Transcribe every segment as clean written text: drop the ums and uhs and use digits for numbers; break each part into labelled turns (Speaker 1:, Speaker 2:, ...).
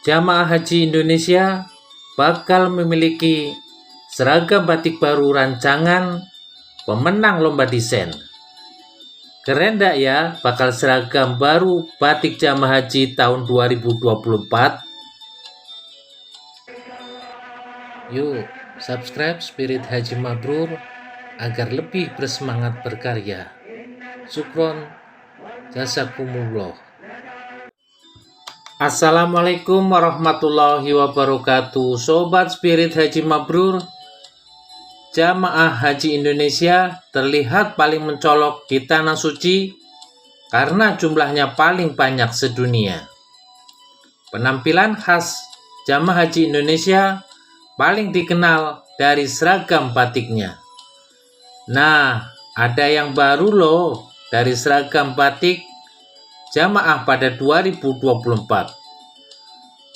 Speaker 1: Jamaah Haji Indonesia bakal memiliki seragam batik baru rancangan pemenang lomba desain. Keren gak ya bakal seragam baru batik jamaah haji tahun 2024? Yuk, subscribe Spirit Haji Mabrur agar lebih bersemangat berkarya. Syukron, jazakumullah. Assalamualaikum warahmatullahi wabarakatuh. Sobat Spirit Haji Mabrur, jamaah haji Indonesia terlihat paling mencolok di tanah suci karena jumlahnya paling banyak sedunia. Penampilan khas jamaah haji Indonesia paling dikenal dari seragam batiknya. Nah, ada yang baru loh dari seragam batik jamaah pada 2024.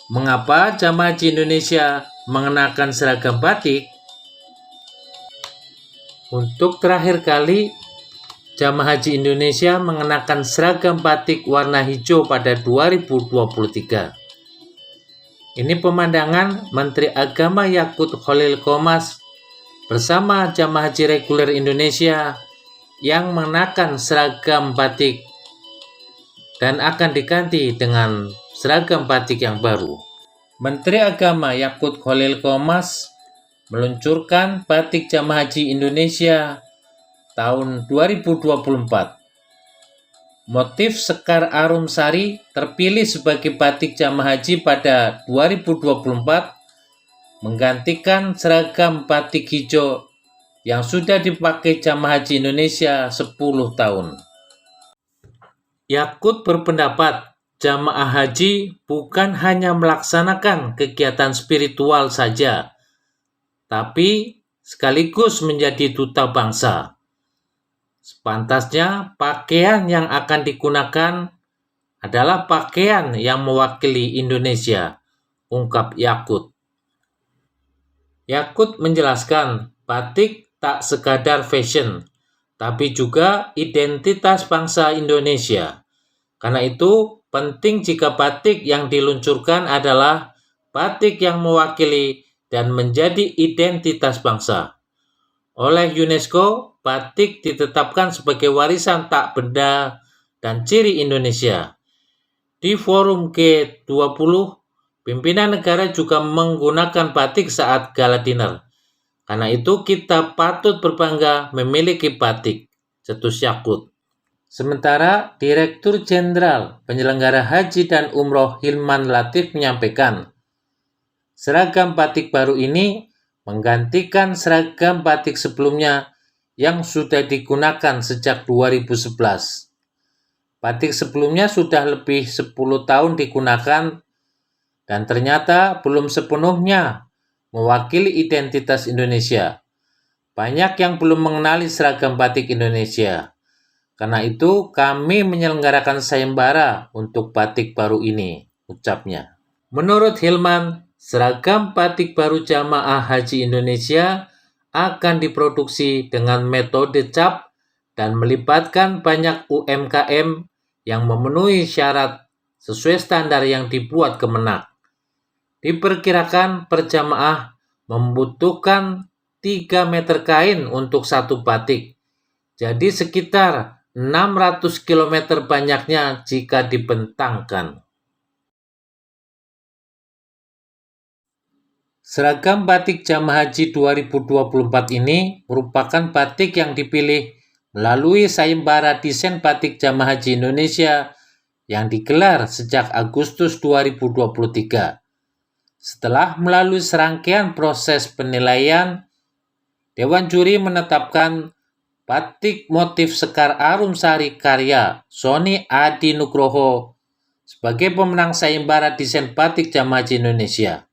Speaker 1: Mengapa jamaah haji Indonesia mengenakan seragam batik? Untuk terakhir kali, jamaah haji Indonesia mengenakan seragam batik warna hijau pada 2023. Ini pemandangan Menteri Agama Yakut Khalil Qomas bersama jamaah haji reguler Indonesia yang mengenakan seragam batik dan akan diganti dengan seragam batik yang baru. Menteri Agama Yakut Khalil Qomas meluncurkan batik jamaah haji Indonesia tahun 2024. Motif Sekar Arum Sari terpilih sebagai batik jamaah haji pada 2024 menggantikan seragam batik hijau yang sudah dipakai jamaah haji Indonesia 10 tahun. Yakut berpendapat jamaah haji bukan hanya melaksanakan kegiatan spiritual saja, tapi sekaligus menjadi duta bangsa. Sepantasnya pakaian yang akan digunakan adalah pakaian yang mewakili Indonesia, ungkap Yakut. Yakut menjelaskan batik tak sekadar fashion, tapi juga identitas bangsa Indonesia. Karena itu, penting jika batik yang diluncurkan adalah batik yang mewakili dan menjadi identitas bangsa. Oleh UNESCO, batik ditetapkan sebagai warisan tak benda dan ciri Indonesia. Di forum G20, pimpinan negara juga menggunakan batik saat gala dinner. Karena itu kita patut berbangga memiliki batik, cetus Yakut. Sementara Direktur Jenderal Penyelenggara Haji dan Umroh Hilman Latif menyampaikan, seragam batik baru ini menggantikan seragam batik sebelumnya yang sudah digunakan sejak 2011. Batik sebelumnya sudah lebih 10 tahun digunakan dan ternyata belum sepenuhnya mewakili identitas Indonesia. Banyak yang belum mengenali seragam batik Indonesia. Karena itu kami menyelenggarakan sayembara untuk batik baru ini, ucapnya. Menurut Hilman, seragam batik baru jamaah haji Indonesia akan diproduksi dengan metode cap dan melibatkan banyak UMKM yang memenuhi syarat sesuai standar yang dibuat Kemenak. Diperkirakan per jamaah membutuhkan 3 meter kain untuk satu batik. Jadi sekitar 600 km banyaknya jika dibentangkan. Seragam batik jamaah haji 2024 ini merupakan batik yang dipilih melalui sayembara desain batik jamaah haji Indonesia yang digelar sejak Agustus 2023. Setelah melalui serangkaian proses penilaian, Dewan Juri menetapkan batik motif Sekar Arum Sari karya Sony Adi Nugroho sebagai pemenang sayembara desain batik jamaah haji Indonesia.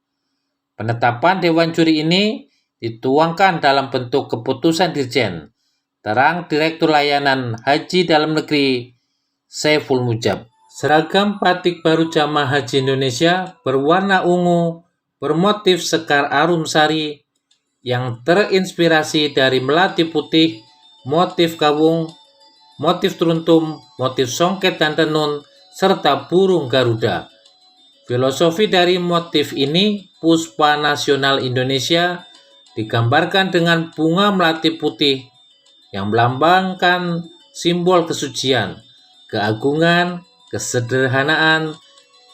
Speaker 1: Penetapan Dewan Juri ini dituangkan dalam bentuk keputusan Dirjen, terang Direktur Layanan Haji Dalam Negeri Saiful Mujab. Seragam batik baru jamaah haji Indonesia berwarna ungu bermotif Sekar Arum Sari yang terinspirasi dari melati putih, motif kawung, motif teruntum, motif songket dan tenun, serta burung Garuda. Filosofi dari motif ini, Puspa Nasional Indonesia digambarkan dengan bunga melati putih yang melambangkan simbol kesucian, keagungan, kesederhanaan,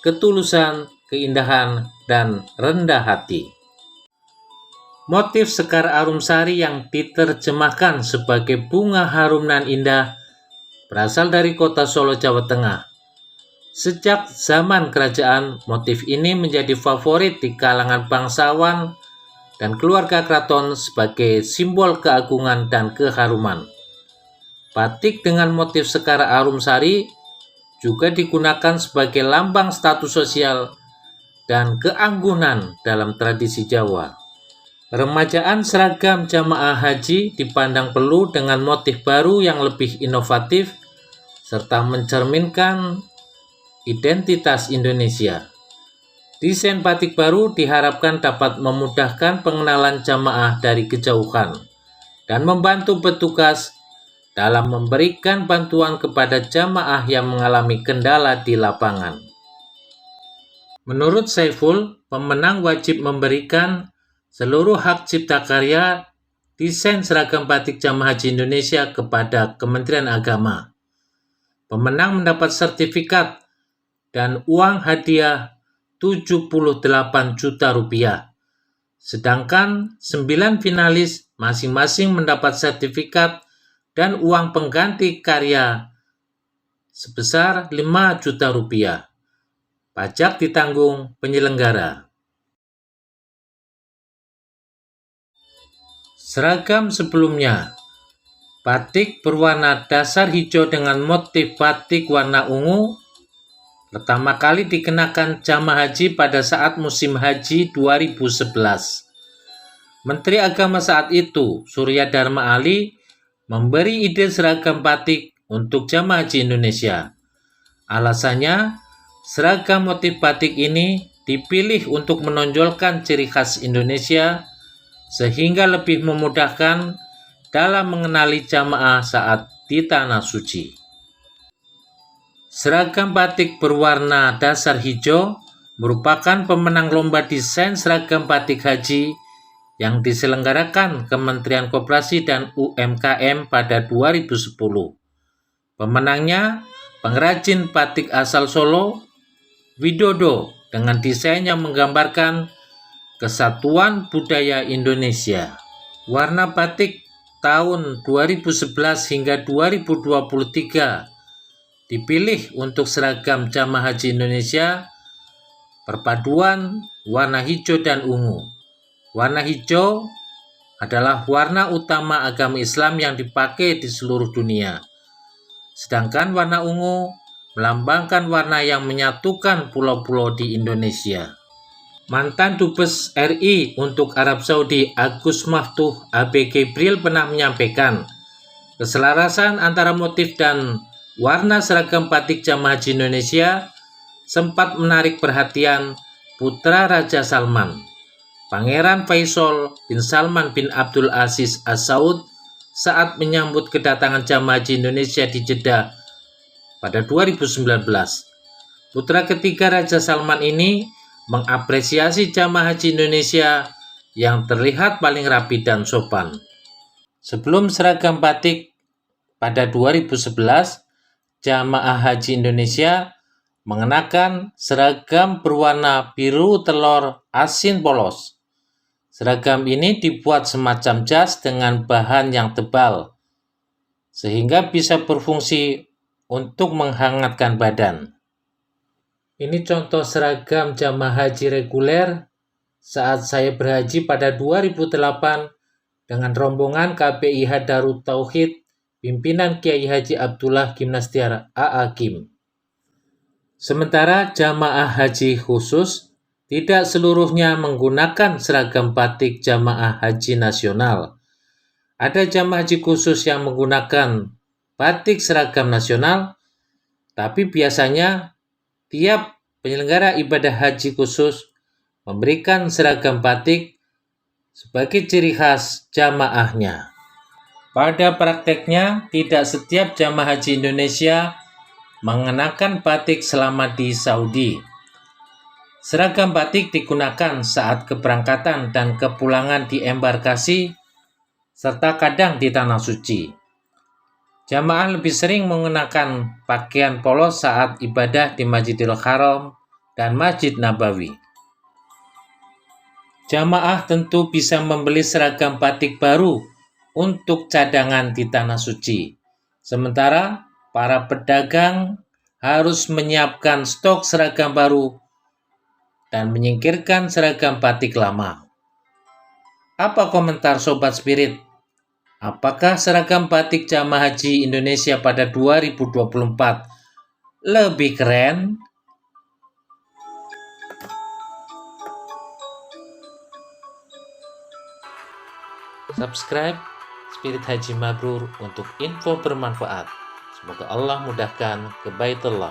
Speaker 1: ketulusan, keindahan, dan rendah hati. Motif Sekar Arum Sari yang diterjemahkan sebagai bunga harum nan indah berasal dari kota Solo, Jawa Tengah. Sejak zaman kerajaan, motif ini menjadi favorit di kalangan bangsawan dan keluarga keraton sebagai simbol keagungan dan keharuman. Batik dengan motif Sekar Arum Sari juga digunakan sebagai lambang status sosial dan keanggunan dalam tradisi Jawa. Remajaan seragam jamaah haji dipandang perlu dengan motif baru yang lebih inovatif serta mencerminkan identitas Indonesia. Desain batik baru diharapkan dapat memudahkan pengenalan jamaah dari kejauhan dan membantu petugas dalam memberikan bantuan kepada jamaah yang mengalami kendala di lapangan. Menurut Saiful, pemenang wajib memberikan seluruh hak cipta karya desain seragam batik jamaah haji Indonesia kepada Kementerian Agama. Pemenang mendapat sertifikat dan uang hadiah 78 juta rupiah. Sedangkan 9 finalis masing-masing mendapat sertifikat dan uang pengganti karya sebesar 5 juta rupiah. Pajak ditanggung penyelenggara. Seragam sebelumnya, batik berwarna dasar hijau dengan motif batik warna ungu pertama kali dikenakan jamaah haji pada saat musim haji 2011. Menteri Agama saat itu, Surya Dharma Ali, memberi ide seragam batik untuk jamaah haji Indonesia. Alasannya, seragam motif batik ini dipilih untuk menonjolkan ciri khas Indonesia sehingga lebih memudahkan dalam mengenali jamaah saat di Tanah Suci. Seragam batik berwarna dasar hijau merupakan pemenang lomba desain seragam batik haji yang diselenggarakan Kementerian Koperasi dan UMKM pada 2010. Pemenangnya pengrajin batik asal Solo, Widodo, dengan desain yang menggambarkan kesatuan budaya Indonesia. Warna batik tahun 2011 hingga 2023 dipilih untuk seragam jamaah haji Indonesia perpaduan warna hijau dan ungu. Warna hijau adalah warna utama agama Islam yang dipakai di seluruh dunia. Sedangkan warna ungu melambangkan warna yang menyatukan pulau-pulau di Indonesia. Mantan Dubes RI untuk Arab Saudi Agus Maftuh ABG Bril pernah menyampaikan keselarasan antara motif dan warna seragam batik jamaah haji Indonesia sempat menarik perhatian putra Raja Salman, Pangeran Faisal bin Salman bin Abdul Aziz As-Saud saat menyambut kedatangan jamaah haji Indonesia di Jeddah pada 2019. Putra ketiga Raja Salman ini mengapresiasi jamaah haji Indonesia yang terlihat paling rapi dan sopan. Sebelum seragam batik pada 2011, jamaah haji Indonesia mengenakan seragam berwarna biru telur asin polos. Seragam ini dibuat semacam jas dengan bahan yang tebal, sehingga bisa berfungsi untuk menghangatkan badan. Ini contoh seragam jamaah haji reguler saat saya berhaji pada 2008 dengan rombongan KBIH Darut Tauhid pimpinan Kiai Haji Abdullah Gimnastiar A.A. Kim. Sementara jamaah haji khusus tidak seluruhnya menggunakan seragam batik jamaah haji nasional. Ada jamaah haji khusus yang menggunakan batik seragam nasional, tapi biasanya tiap penyelenggara ibadah haji khusus memberikan seragam batik sebagai ciri khas jamaahnya. Pada prakteknya, tidak setiap jamaah haji Indonesia mengenakan batik selama di Saudi. Seragam batik digunakan saat keberangkatan dan kepulangan di embarkasi, serta kadang di Tanah Suci. Jamaah lebih sering mengenakan pakaian polos saat ibadah di Masjidil Haram dan Masjid Nabawi. Jamaah tentu bisa membeli seragam batik baru untuk cadangan di Tanah Suci. Sementara para pedagang harus menyiapkan stok seragam baru dan menyingkirkan seragam batik lama. Apa komentar Sobat Spirit? Apakah seragam batik jamaah haji Indonesia pada 2024 lebih keren? Subscribe Spirit Haji Mabrur untuk info bermanfaat. Semoga Allah mudahkan ke Baitullah.